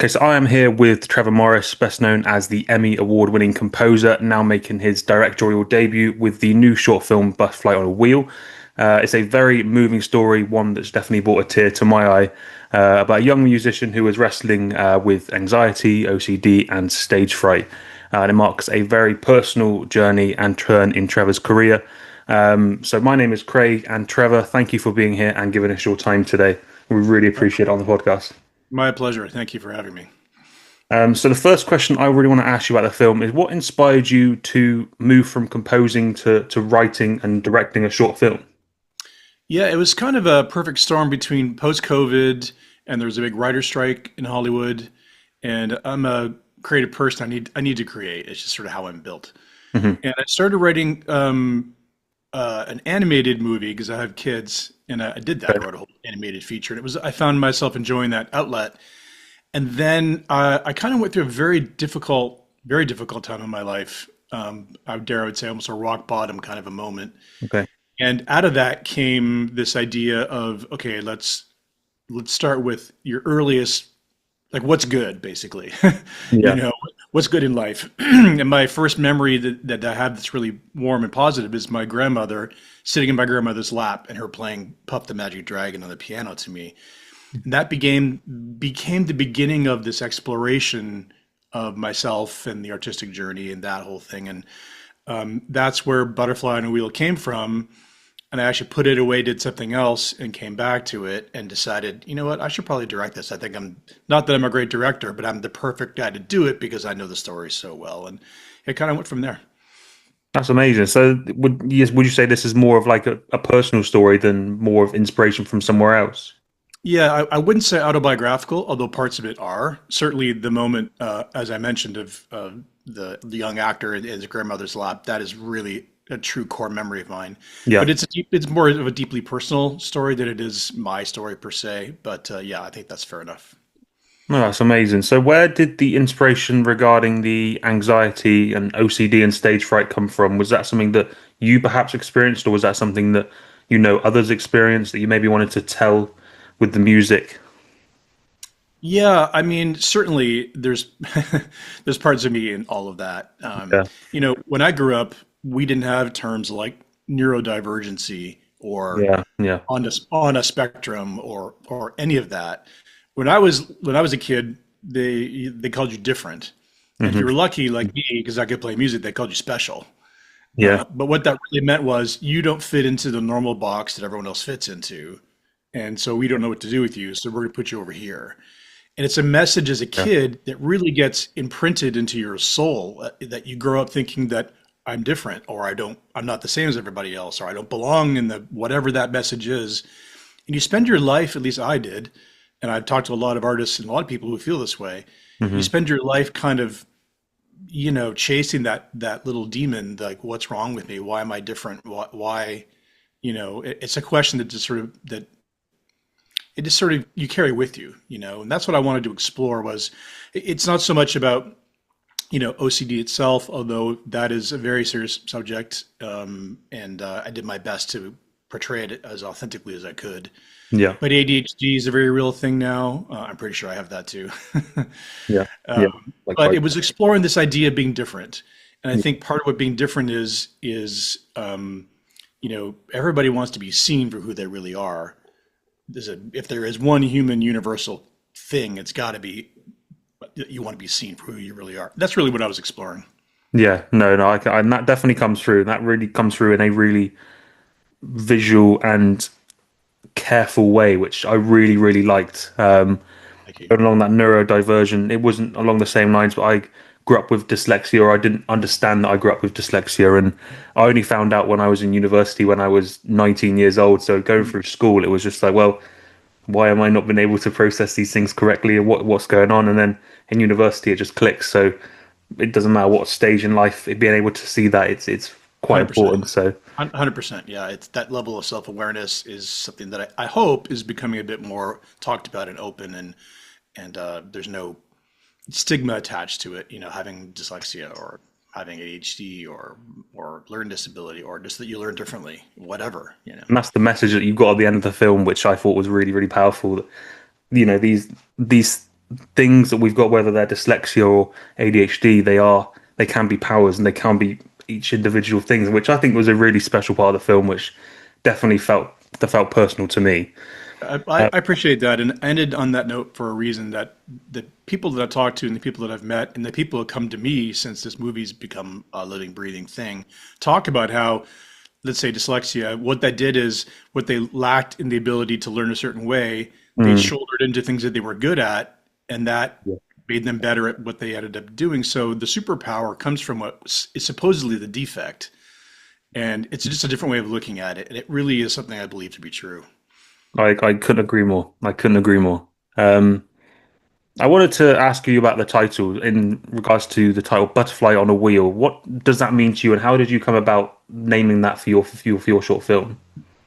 Okay, so I am here with Trevor Morris, best known as the Emmy award-winning composer, now making his directorial debut with the new short film Butterfly on a Wheel. It's a very moving story, one that's definitely brought a tear to my eye, about a young musician who is wrestling with anxiety, OCD, and stage fright. And it marks a very personal journey and turn in Trevor's career. So my name is Craig, and Trevor, thank you for being here and giving us your time today. We really appreciate it on the podcast. My pleasure. Thank you for having me. So the first question I really want to ask you about the film is what inspired you to move from composing to writing and directing a short film? Yeah, it was kind of a perfect storm between post-COVID and there was a big writer strike in Hollywood. And I'm a creative person. I need to create. It's just sort of how I'm built. Hmm. And I started writing an animated movie because I have kids, and I did that. I wrote a whole animated feature, and I found myself enjoying that outlet. And then I kind of went through a very difficult time in my life. I would say almost a rock bottom kind of a moment. Okay. And out of that came this idea of, okay, let's start with your earliest, like what's good, basically. You Yeah. know, what's good in life. And my first memory that I have that's really warm and positive is my grandmother sitting in my grandmother's lap and her playing Puff the Magic Dragon on the piano to me. And that became the beginning of this exploration of myself and the artistic journey and that whole thing. And that's where Butterfly on a Wheel came from. And I actually put it away, did something else, and came back to it and decided, you know what, I should probably direct this. I think not that I'm a great director, but I'm the perfect guy to do it because I know the story so well. And it kind of went from there. That's amazing. So would you say this is more of like a personal story than more of inspiration from somewhere else? Yeah, I wouldn't say autobiographical, although parts of it are. Certainly the moment, as I mentioned, of the young actor in his grandmother's lap, that is really a true core memory of mine. Yeah. But it's more of a deeply personal story than it is my story per se. But yeah, I think that's fair enough. No, that's amazing. So where did the inspiration regarding the anxiety and OCD and stage fright come from? Was that something that you perhaps experienced, or was that something that others experienced that you maybe wanted to tell with the music? Yeah, I mean, certainly there's there's parts of me in all of that. Yeah. When I grew up, we didn't have terms like neurodivergency or Yeah. Yeah. on a spectrum or any of that. When I was a kid, they called you different, and if you Hmm. were lucky like me, because I could play music, they called you special. Yeah. But what that really meant was you don't fit into the normal box that everyone else fits into, and so we don't know what to do with you. So we're going to put you over here. And it's a message as a Yeah. kid that really gets imprinted into your soul that you grow up thinking that I'm different or I'm not the same as everybody else or I don't belong in the whatever that message is. And you spend your life, at least I did, and I've talked to a lot of artists and a lot of people who feel this way. You Hmm. spend your life kind of, chasing that little demon, like what's wrong with me? Why am I different? Why, it's a question that just sort of you carry with you, and that's what I wanted to explore was it's not so much about OCD itself, although that is a very serious subject, and I did my best to portray it as authentically as I could. Yeah. But ADHD is a very real thing now. I'm pretty sure I have that too. Yeah. um, Yeah. Like but quite. it was exploring this idea of being different, and I think part of what being different is everybody wants to be seen for who they really are. If there is one human universal thing, it's got to be you want to be seen for who you really are. That's really what I was exploring. Yeah. No. No. And that definitely comes through. That really comes through in a really visual and careful way, which I really, really liked. Thank you. Going along that neurodiversion, it wasn't along the same lines, but I grew up with dyslexia, or I didn't understand that I grew up with dyslexia, and I only found out when I was in university when I was 19 years old. So going through school, it was just like, well, why am I not been able to process these things correctly, and what's going on? And then in university, it just clicks. So it doesn't matter what stage in life, it being able to see that it's quite 100%. important. So 100%. Yeah, it's that level of self-awareness is something that I hope is becoming a bit more talked about and open, and there's no stigma attached to it. Having dyslexia or having ADHD or learning disability or just that you learn differently, whatever. and that's the message that you got at the end of the film, which I thought was really, really powerful. That these things that we've got, whether they're dyslexia or ADHD, they can be powers and they can be each individual things, which I think was a really special part of the film, which definitely felt personal to me. I appreciate that, and I ended on that note for a reason that the people that I've talked to and the people that I've met and the people who come to me since this movie's become a living, breathing thing talk about how, let's say, dyslexia, what that did is what they lacked in the ability to learn a certain way, they Mm, shouldered into things that they were good at, and that yeah. made them better at what they ended up doing. So the superpower comes from what is supposedly the defect, and it's just a different way of looking at it, and it really is something I believe to be true. I couldn't agree more. I couldn't agree more. Um, I wanted to ask you about the title in regards to the title Butterfly on a Wheel. What does that mean to you, and how did you come about naming that for your short film?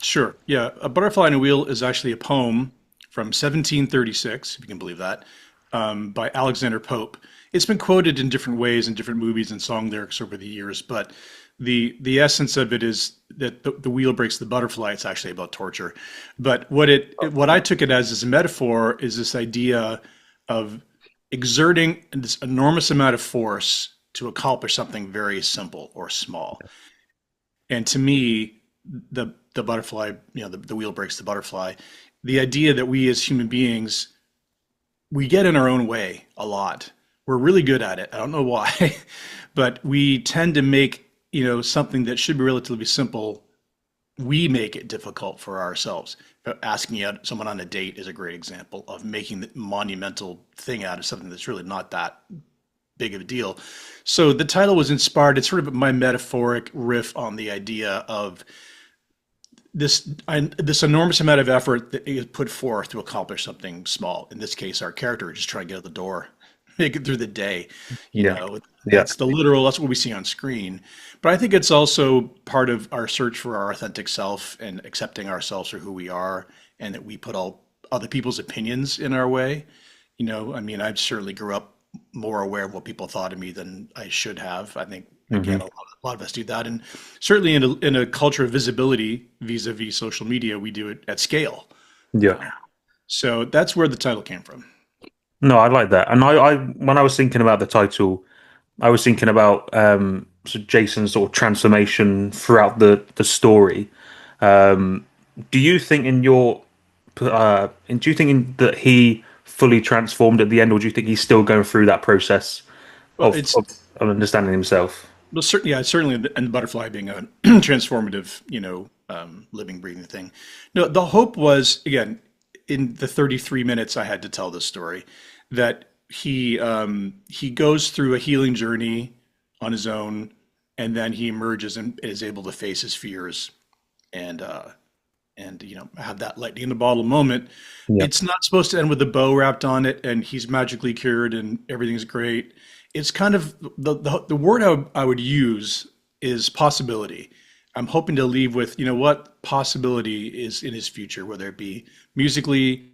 Sure. Yeah. A Butterfly on a Wheel is actually a poem from 1736, if you can believe that, by Alexander Pope. It's been quoted in different ways in different movies and song lyrics over the years, but the essence of it is that the wheel breaks the butterfly. It's actually about torture. But what I took it as a metaphor is this idea of exerting this enormous amount of force to accomplish something very simple or small. And to me, the butterfly, the wheel breaks the butterfly. The idea that we as human beings, we get in our own way a lot. We're really good at it. I don't know why, but we tend to make, something that should be relatively simple, we make it difficult for ourselves. Asking out someone on a date is a great example of making the monumental thing out of something that's really not that big of a deal. So the title was inspired. It's sort of my metaphoric riff on the idea of this enormous amount of effort that is put forth to accomplish something small. In this case, our character is just trying to get out the door, make it through the day. You Yeah, know, yeah. that's the literal. That's what we see on screen. But I think it's also part of our search for our authentic self and accepting ourselves for who we are, and that we put all other people's opinions in our way. I mean, I certainly grew up more aware of what people thought of me than I should have. I think again, Hmm. a lot of us do that, and certainly in a culture of visibility vis-a-vis social media, we do it at scale. Yeah. So that's where the title came from. No, I like that. And I when I was thinking about the title, I was thinking about so Jason's sort of transformation throughout the story. Um, do you think do you think that he fully transformed at the end, or do you think he's still going through that process Well, it's of understanding himself? well, certainly, yeah, certainly, and the butterfly being a transformative, living, breathing thing. No, the hope was again in the 33 minutes I had to tell this story that he goes through a healing journey on his own, and then he emerges and is able to face his fears and have that lightning in the bottle moment. Yeah. It's not supposed to end with a bow wrapped on it and he's magically cured and everything's great. It's kind of the word I would use is possibility. I'm hoping to leave with, what possibility is in his future, whether it be musically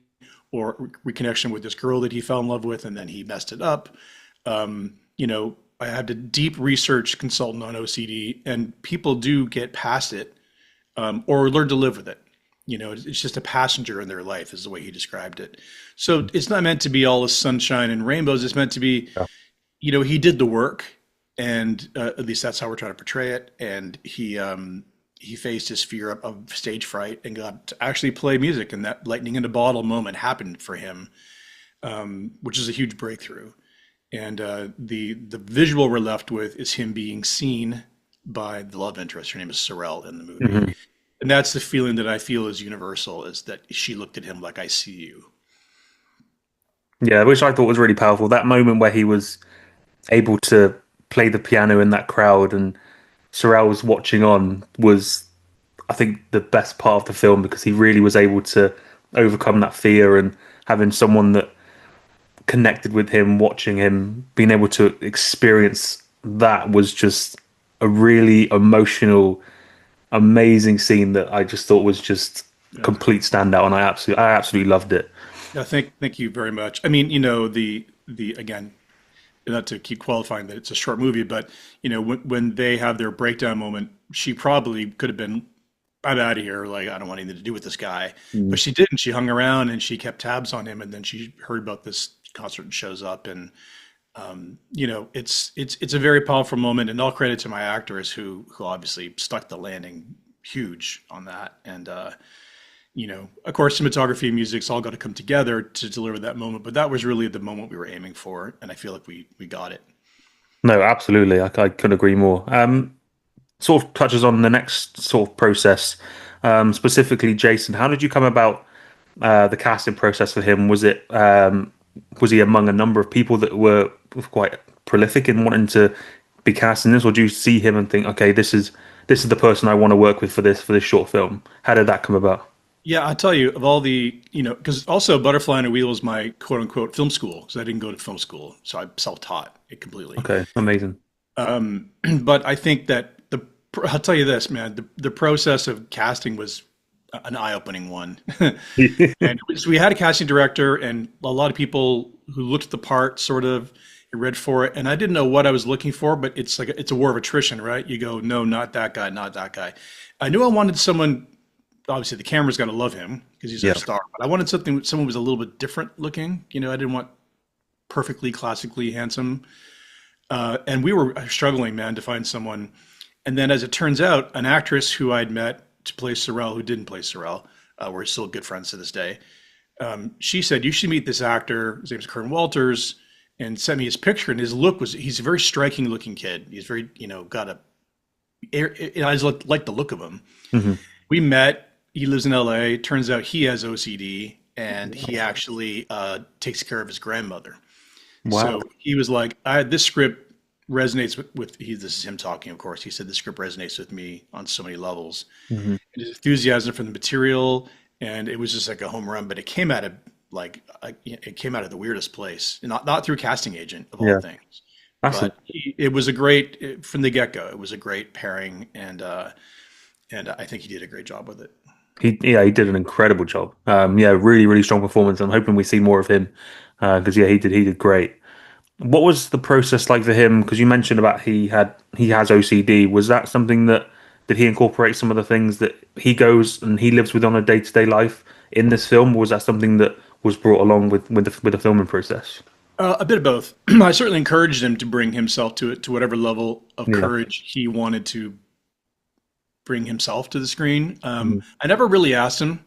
or reconnection with this girl that he fell in love with and then he messed it up. I had a deep research consultant on OCD, and people do get past it, or learn to live with it. It's just a passenger in their life, is the way he described it. So it's not meant to be all the sunshine and rainbows. It's meant to be, Yeah. he did the work, and at least that's how we're trying to portray it. And he faced his fear of stage fright and got to actually play music, and that lightning in a bottle moment happened for him, which is a huge breakthrough. And the visual we're left with is him being seen by the love interest. Her name is Sorrel in the movie. Hmm. And that's the feeling that I feel is universal, is that she looked at him like, I see you. Yeah, which I thought was really powerful. That moment where he was able to play the piano in that crowd and Sorrel was watching on was, I think, the best part of the film because he really was able to overcome that fear and having someone that connected with him, watching him, being able to experience that was just a really emotional, amazing scene that I just thought was just Yeah. complete standout, and I absolutely loved it. Yeah, thank you very much. I mean, the again, not to keep qualifying that it's a short movie, but when they have their breakdown moment, she probably could have been, I'm out of here. Like, I don't want anything to do with this guy. Mm. But she didn't. She hung around and she kept tabs on him. And then she heard about this concert and shows up, and it's a very powerful moment, and all credit to my actors who obviously stuck the landing huge on that. And of course, cinematography and music's all got to come together to deliver that moment. But that was really the moment we were aiming for, and I feel like we got it. No, absolutely. I couldn't agree more. Sort of touches on the next sort of process, specifically Jason. How did you come about the casting process for him? Was he among a number of people that were quite prolific in wanting to be cast in this, or do you see him and think, okay, this is the person I want to work with for this short film? How did that come about? Yeah, I'll tell you, of all the, because also Butterfly and a Wheel was my quote unquote film school, because I didn't go to film school. So I self-taught it completely. Okay, amazing. But I think that I'll tell you this, man, the process of casting was an eye-opening one. And so we had a casting director and a lot of people who looked at the part sort of read for it. And I didn't know what I was looking for, but it's a war of attrition, right? You go, no, not that guy, not that guy. I knew I wanted someone, obviously the camera's got to love him because he's our star, but I wanted someone who was a little bit different looking. I didn't want perfectly classically handsome. And we were struggling, man, to find someone. And then as it turns out, an actress who I'd met to play Sorrel, who didn't play Sorrel, we're still good friends to this day. She said, you should meet this actor. His name's Kern Walters, and sent me his picture. And his look he's a very striking looking kid. He's very, got I just like the look of him. Hmm. We met. He lives in LA. Turns out he has OCD, and he actually takes care of his grandmother. Wow. So he was like, this script resonates this is him talking, of course. He said the script resonates with me on so many levels. Hmm. And his enthusiasm for the material, and it was just like a home run, but it came out of the weirdest place. Not through a casting agent of all things. That's But it was from the get-go, it was a great pairing, and I think he did a great job with it. he did an incredible job. Really, really strong performance. I'm hoping we see more of him because he did great. What was the process like for him? Because you mentioned about he has OCD. Was that something that did he incorporate some of the things that he goes and he lives with on a day-to-day life in this film? Or was that something that was brought along with the filming process? A bit of both. I certainly encouraged him to bring himself to whatever level of Yeah. courage he wanted to bring himself to the screen. Mhm. I never really asked him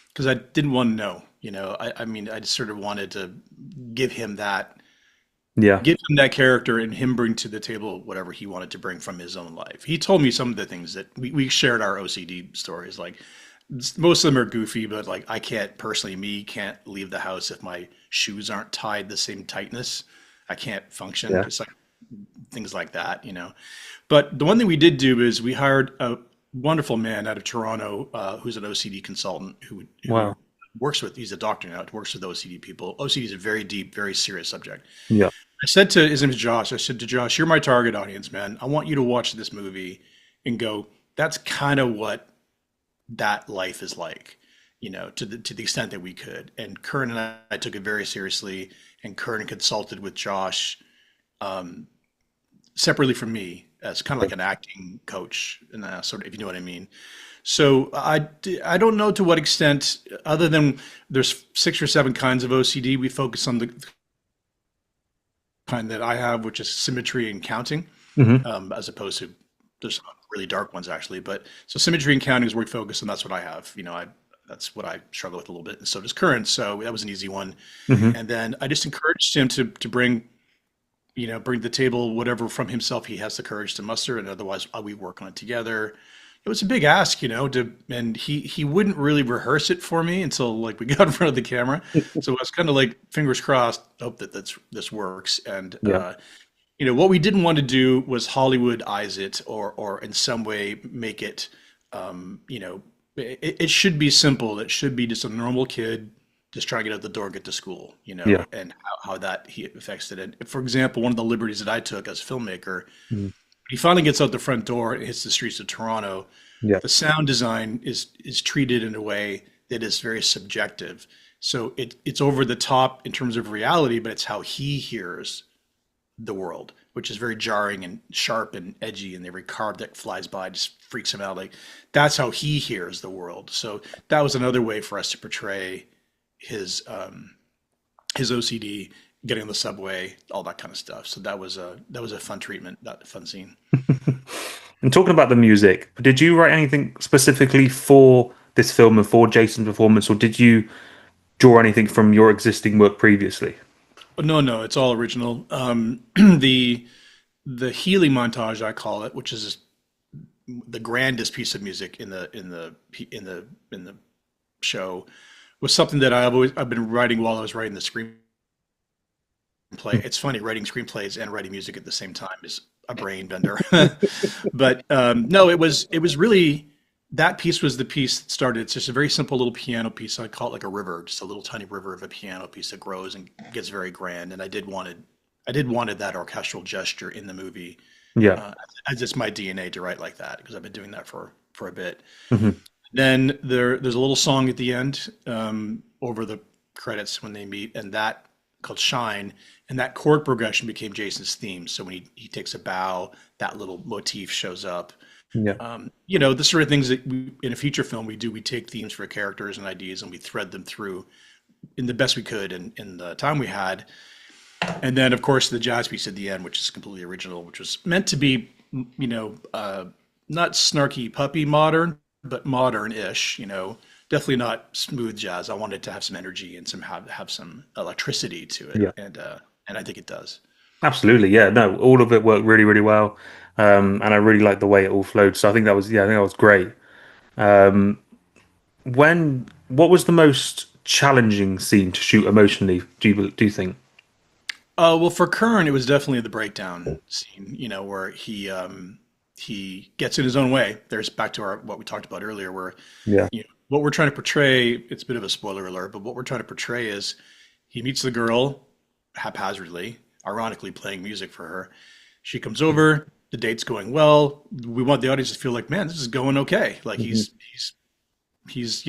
because I didn't want to know. I mean, I just sort of wanted to give him that, Yeah. give him that character and him bring to the table whatever he wanted to bring from his own life. He told me some of the things that we shared our OCD stories. Like most of them are goofy, but like I can't leave the house if my shoes aren't tied the same tightness. I can't function. Yeah. Just like things like that. But the one thing we did do is we hired a wonderful man out of Toronto who's an OCD consultant who Wow. he's a doctor now, works with OCD people. OCD is a very deep, very serious subject. Yeah. I said to his name is Josh. I said to Josh, "You're my target audience, man. I want you to watch this movie and go, that's kind of what that life is like, to the extent that we could." And Kern and I took it very seriously, and Kern consulted with Josh separately from me as kind of like an acting coach, and sort of, if you know what I mean. So I don't know to what extent, other than there's 6 or 7 kinds of OCD. We focus on the kind that I have, which is symmetry and counting, Hmm. as opposed to there's some really dark ones actually. But so symmetry and counting is where we focus, and that's what I have. That's what I struggle with a little bit, and so does Current. So that was an easy one. Hmm. And then I just encouraged him to bring bring to the table whatever from himself he has the courage to muster, and otherwise we work on it together. It was a big ask, and he wouldn't really rehearse it for me until like we got in front of the camera. So it was kind of like fingers crossed, hope that this works. And Yeah. what we didn't want to do was Hollywood eyes it or in some way make it, it should be simple. It should be just a normal kid just trying to get out the door, get to school, Yeah. and how that he affects it. And for example, one of the liberties that I took as a filmmaker, Mhm. he finally gets out the front door and hits the streets of Toronto. Yeah. The sound design is treated in a way that is very subjective. So it's over the top in terms of reality, but it's how he hears the world, which is very jarring and sharp and edgy, and every car that flies by just freaks him out. Like that's how he hears the world. So that was another way for us to portray his OCD, getting on the subway, all that kind of stuff. So that was a fun treatment, that fun scene. And talking about the music, did you write anything specifically for this film and for Jason's performance, or did you draw anything from your existing work previously? But no, no, it's all original. The healing montage, I call it, which is the grandest piece of music in the show, was something that I've been writing while I was writing the screenplay. It's funny, writing screenplays and writing music at the same time is a brain bender. But no, it was really, that piece was the piece that started. It's just a very simple little piano piece. I call it like a river, just a little tiny river of a piano piece that grows and gets very grand. And I did wanted that orchestral gesture in the movie. Yeah. Uh, as it's my DNA to write like that because I've been doing that for a bit. Hmm. Then there's a little song at the end, over the credits when they meet, and that called Shine, and that chord progression became Jason's theme. So when he takes a bow, that little motif shows up. Yeah. The sort of things that in a feature film we do, we take themes for characters and ideas and we thread them through in the best we could in the time we had. And then, of course, the jazz piece at the end, which is completely original, which was meant to be, not snarky puppy modern, but modern-ish. Definitely not smooth jazz. I wanted to have some energy and have some electricity to it, Yeah. and I think it does. Absolutely. Yeah. No, all of it worked really, really well. And I really liked the way it all flowed. So I think that was, yeah, I think that was great. Um, what was the most challenging scene to shoot emotionally, do you think? Well, for Kern, it was definitely the breakdown scene. Where he gets in his own way. There's back to our what we talked about earlier, where Yeah. what we're trying to portray. It's a bit of a spoiler alert, but what we're trying to portray is he meets the girl haphazardly, ironically playing music for her. She comes over. The date's going well. We want the audience to feel like, man, this is going okay. Like Hmm. he's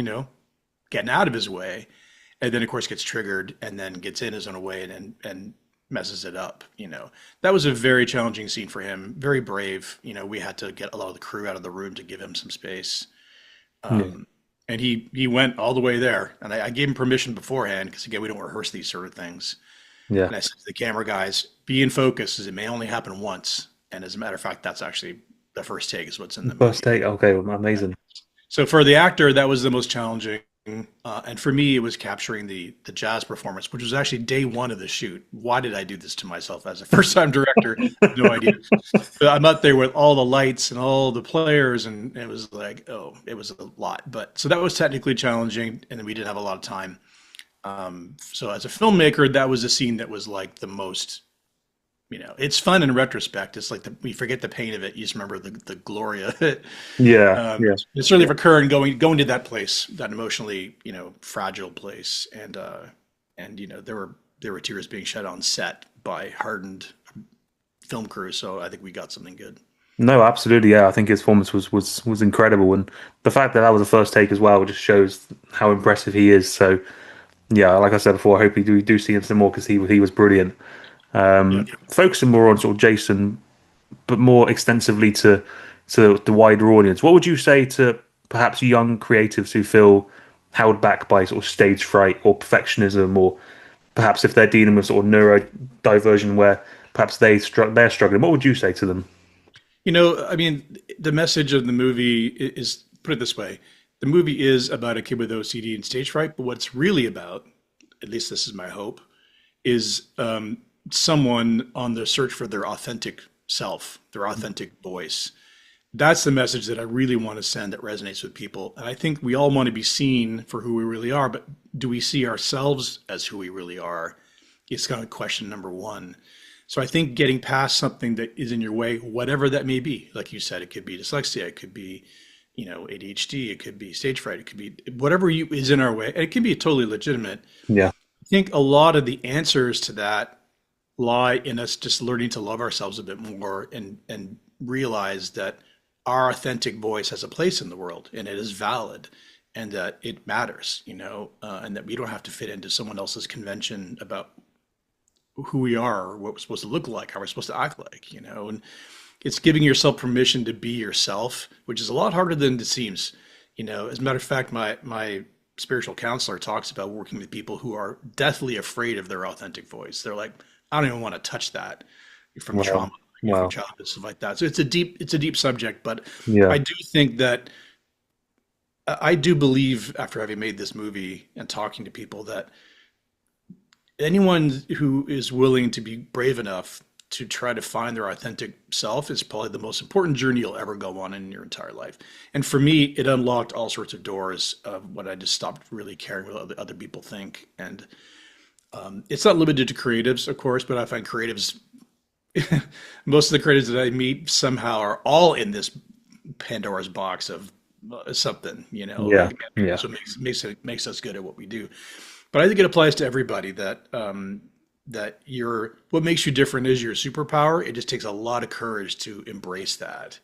getting out of his way, and then of course gets triggered, and then gets in his own way, and messes it up. That was a very challenging scene for him. Very brave. We had to get a lot of the crew out of the room to give him some space. Yeah. Um, and he went all the way there, and I gave him permission beforehand because again we don't rehearse these sort of things. Yeah. And I said to the camera guys, be in focus, as it may only happen once. And as a matter of fact, that's actually the first take is what's in the First movie. take. Okay. Well, amazing. So for the actor, that was the most challenging. And for me, it was capturing the jazz performance, which was actually day one of the shoot. Why did I do this to myself as a first time director? No idea. But I'm out there with all the lights and all the players, and it was like, oh, it was a lot. But so that was technically challenging, and we didn't have a lot of time. So as a filmmaker, that was a scene that was like the most, it's fun in retrospect. It's like we forget the pain of it. You just remember the glory of it. Yeah. Yeah. It's certainly for Kern going to that place, that emotionally, fragile place. And there were tears being shed on set by hardened film crew. So I think we got something good. No, absolutely. Yeah. I think his performance was incredible, and the fact that that was the first take as well just shows how impressive he is. So yeah, like I said before, I hope we do see him some more because he was brilliant. Yeah. Focusing more on sort of Jason, but more extensively to the wider audience, what would you say to perhaps young creatives who feel held back by sort of stage fright or perfectionism, or perhaps if they're dealing with sort of neurodiversion where perhaps they're struggling? What would you say to them? I mean, the message of the movie is, put it this way, the movie is about a kid with OCD and stage fright, but what it's really about, at least this is my hope, is someone on the search for their authentic self, their authentic voice. That's the message that I really want to send that resonates with people. And I think we all want to be seen for who we really are, but do we see ourselves as who we really are? It's kind of question number one. So I think getting past something that is in your way, whatever that may be, like you said, it could be dyslexia, it could be, ADHD, it could be stage fright, it could be whatever is in our way, and it can be totally legitimate. Yeah. I think a lot of the answers to that lie in us just learning to love ourselves a bit more and realize that our authentic voice has a place in the world and it is valid and that it matters, and that we don't have to fit into someone else's convention about who we are or what we're supposed to look like, how we're supposed to act like, and it's giving yourself permission to be yourself, which is a lot harder than it seems. As a matter of fact, my spiritual counselor talks about working with people who are deathly afraid of their authentic voice. They're like, I don't even want to touch that from Wow. trauma, from Wow. childhood stuff like that. So it's a deep subject, but Yeah. I do think that I do believe after having made this movie and talking to people that anyone who is willing to be brave enough to try to find their authentic self is probably the most important journey you'll ever go on in your entire life. And for me, it unlocked all sorts of doors of what I just stopped really caring what other people think. And it's not limited to creatives, of course, but I find creatives, most of the creatives that I meet somehow are all in this Pandora's box of something, Yeah. Yeah. so makes us good at what we do. But I think it applies to everybody that that your what makes you different is your superpower. It just takes a lot of courage to embrace that,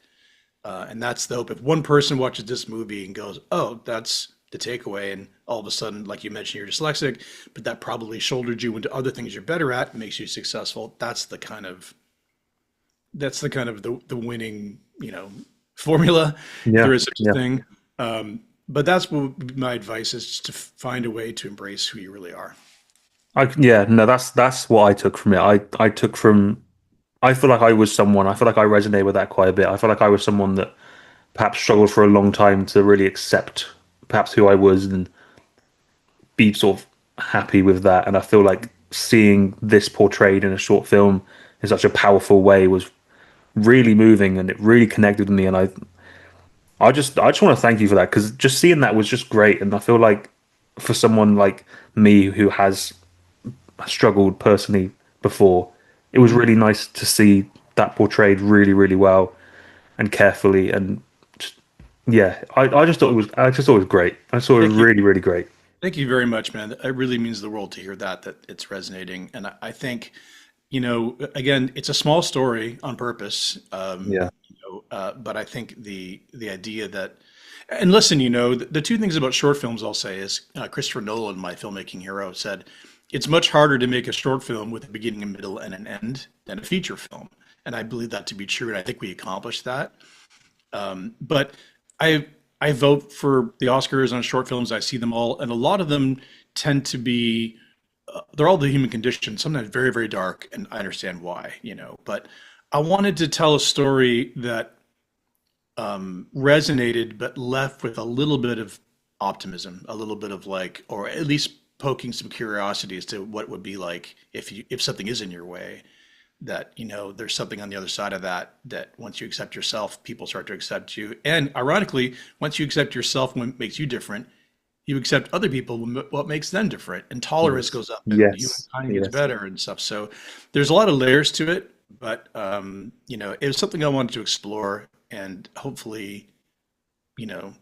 and that's the hope. If one person watches this movie and goes, "Oh, that's the takeaway," and all of a sudden, like you mentioned, you're dyslexic, but that probably shouldered you into other things you're better at, makes you successful. That's the winning, formula, if Yeah. there is such a Yeah. thing. But that's what my advice is, just to find a way to embrace who you really are. Yeah, no, that's what I took from it. I took from I feel like I was someone, I feel like I resonate with that quite a bit. I feel like I was someone that perhaps struggled for a long time to really accept perhaps who I was and be sort of happy with that. And I feel like seeing this portrayed in a short film in such a powerful way was really moving and it really connected with me. And I just want to thank you for that because just seeing that was just great. And I feel like for someone like me who has struggled personally before, it was Mhm. really nice to see that portrayed really, really well and carefully. And just, yeah, I just thought it was great. I just thought it was Thank you. really, really great. Thank you very much, man. It really means the world to hear that it's resonating. And I think, again, it's a small story on purpose. Yeah, But I think the idea that, and listen, the two things about short films I'll say is Christopher Nolan, my filmmaking hero, said it's much harder to make a short film with a beginning, a middle, and an end than a feature film. And I believe that to be true, and I think we accomplished that. But I I vote for the Oscars on short films. I see them all, and a lot of them tend to be they're all the human condition, sometimes very, very dark, and I understand why, But I wanted to tell a story that resonated, but left with a little bit of optimism, a little bit of like, or at least poking some curiosity as to what it would be like if something is in your way. That there's something on the other side of that. That once you accept yourself, people start to accept you. And ironically, once you accept yourself, what makes you different, you accept other people, what makes them different, and tolerance yes, goes up, and yes, humankind gets yes. better and stuff. So there's a lot of layers to it, but it was something I wanted to explore, and hopefully, you know,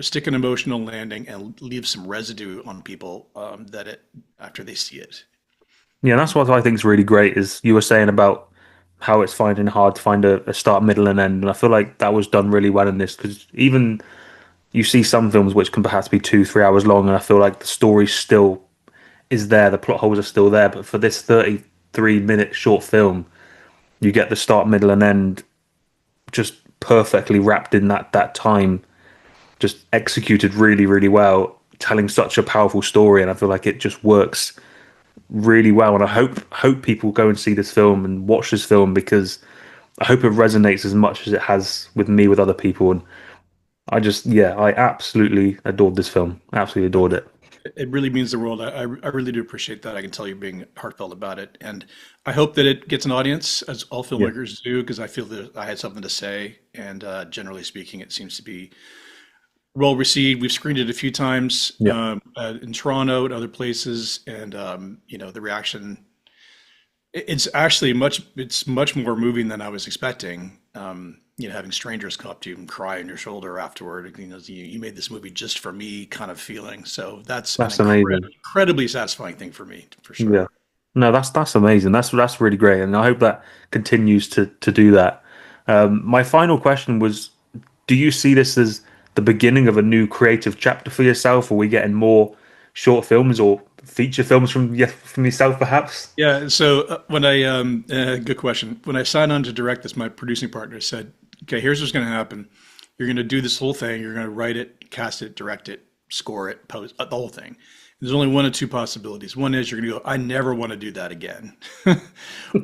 stick an emotional landing and leave some residue on people that it after they see it. Yeah, that's what I think is really great. Is you were saying about how it's finding hard to find a start, middle, and end, and I feel like that was done really well in this because even you see some films which can perhaps be 2, 3 hours long, and I feel like the story still is there, the plot holes are still there, but for this 33-minute short film, you get the start, middle, and end just perfectly wrapped in that time, just executed really, really well, telling such a powerful story, and I feel like it just works really well. And I hope people go and see this film and watch this film because I hope it resonates as much as it has with me with other people. And yeah, I absolutely adored this film. Absolutely adored it. It really means the world. I really do appreciate that. I can tell you being heartfelt about it. And I hope that it gets an audience, as all Yeah, filmmakers do, because I feel that I had something to say. And generally speaking, it seems to be well received. We've screened it a few times yeah, in Toronto and other places. And, the reaction, it's much more moving than I was expecting. Having strangers come up to you and cry on your shoulder afterward, you made this movie just for me kind of feeling. So that's an that's amazing. incredibly satisfying thing for me, for sure. Yeah, no, that's amazing. That's really great, and I hope that continues to do that. My final question was: do you see this as the beginning of a new creative chapter for yourself? Are we getting more short films or feature films from yourself, perhaps? Yeah. So good question. When I signed on to direct this, my producing partner said, "Okay, here's what's going to happen. You're going to do this whole thing. You're going to write it, cast it, direct it. score it, post the whole thing. There's only one of two possibilities. One is you're going to go, I never want to do that again,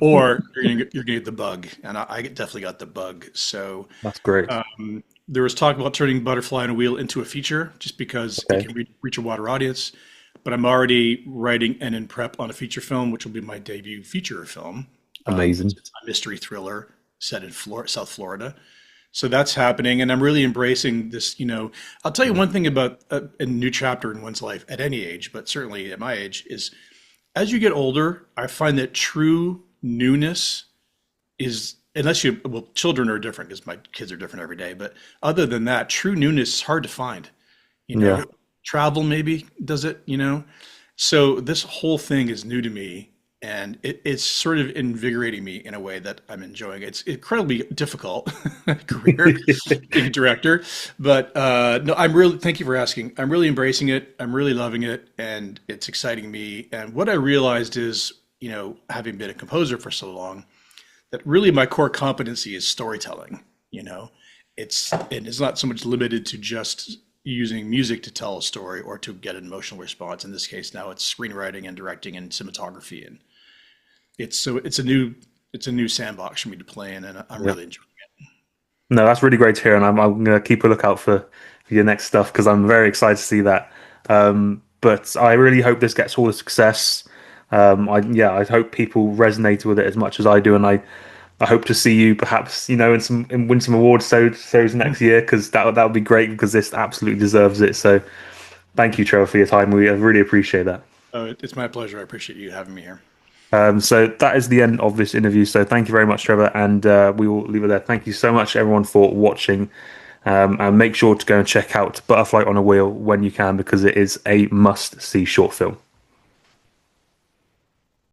or you're going to get the bug, and I definitely got the bug. So That's great. there was talk about turning Butterfly on a Wheel into a feature, just because it Okay. can reach a wider audience. But I'm already writing and in prep on a feature film, which will be my debut feature film. Amazing. It's a mystery thriller set in South Florida. So that's happening, and I'm really embracing this. I'll tell you one thing about a new chapter in one's life at any age, but certainly at my age, is as you get older, I find that true newness is, unless well, children are different because my kids are different every day, but other than that, true newness is hard to find. You Yeah. know, travel maybe does it. So this whole thing is new to me, and it's sort of invigorating me in a way that I'm enjoying. It's incredibly difficult career being a director, but no, I'm really, thank you for asking. I'm really embracing it. I'm really loving it, and it's exciting me. And what I realized is, having been a composer for so long, that really my core competency is storytelling. You know, it's not so much limited to just using music to tell a story or to get an emotional response. In this case, now it's screenwriting and directing and cinematography, and it's a new sandbox for me to play in, and I'm Yeah. really enjoying it. No, that's really great to hear, and I'm going to keep a lookout for your next stuff because I'm very excited to see that. But I really hope this gets all the success. I hope people resonate with it as much as I do, and I hope to see you perhaps win some awards shows next year because that would be great because this absolutely deserves it. So thank you, Trevor, for your time. We really appreciate that. It's my pleasure. I appreciate you having me here. So that is the end of this interview. So thank you very much, Trevor, and we will leave it there. Thank you so much, everyone, for watching. And make sure to go and check out Butterfly on a Wheel when you can because it is a must-see short film.